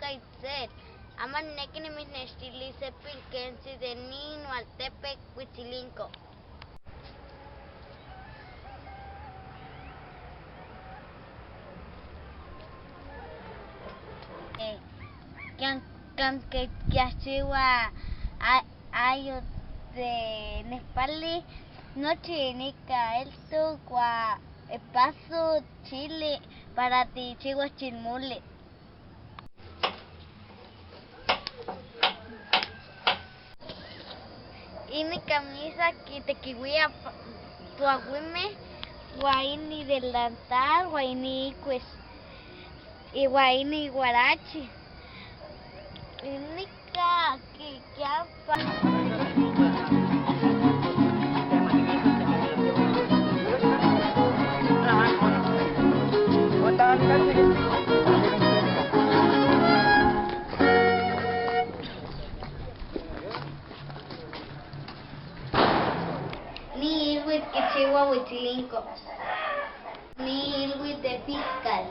Kaitzel. Aman nekini mis nestili sepil kensi de nino al tepec huitzilinco. Que yachiwa ayo de Nepali noche nica esto cua paso Chile para ti chihuahua chilmule. Y mi camisa que te kiwia tu agüime guaini delantal guaini pues y guaini guarachi. Nica que apa. Ni ilwit que chihuahua huitzilinco. Ni ilwit de fiscal.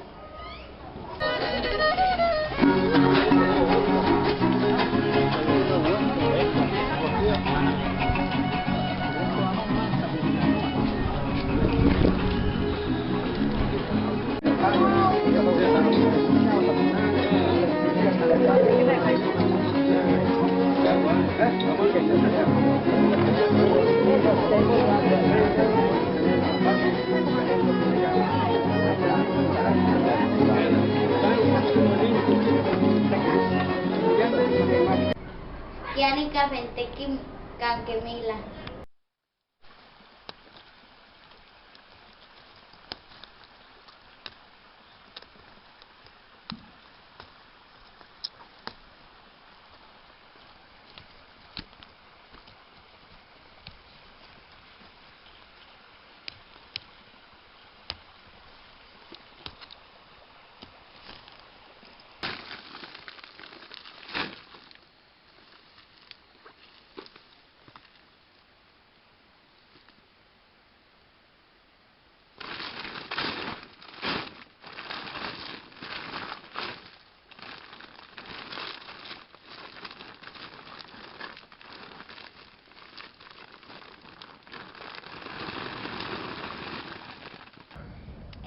Yanica Fenteki Canquemila.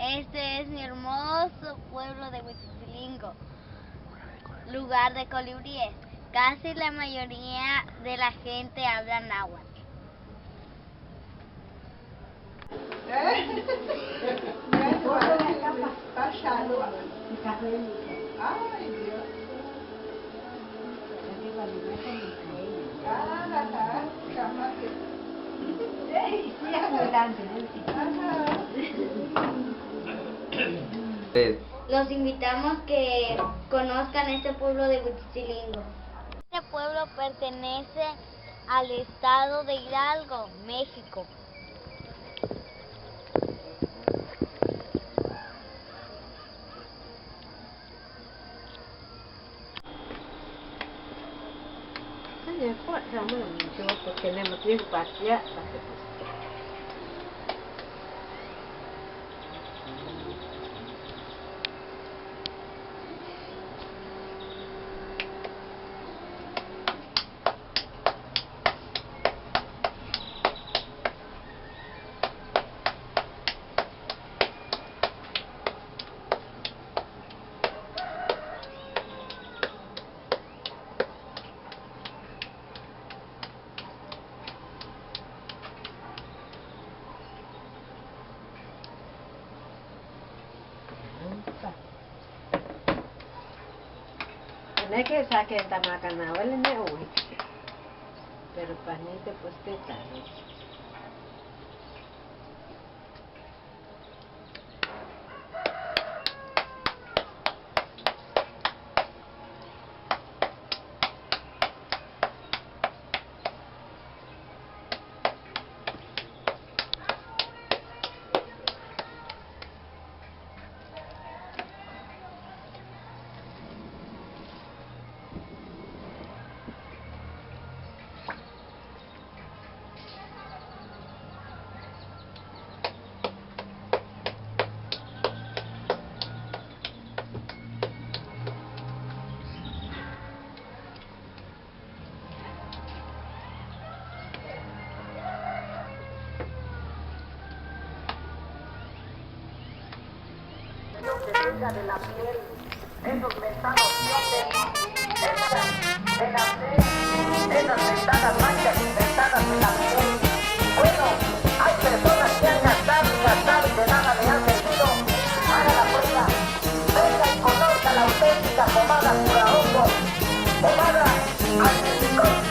Este es mi hermoso pueblo de Huitzilingo, lugar de colibríes. Casi la mayoría de la gente habla náhuatl. Los invitamos que conozcan este pueblo de Huitzilingo. Este pueblo pertenece al estado de Hidalgo, México. Tenemos 10 patrias. No es que saquen tamacana, vale, no, pero panito pues que tal. te llega de la piel, esos mentados dientes, esas mentadas manchas inventadas de la piel. Bueno, hay personas que han gastado y de nada le han servido. Haga la prueba, venga y conozca la auténtica pomada cura ojos, pomada antibiótica.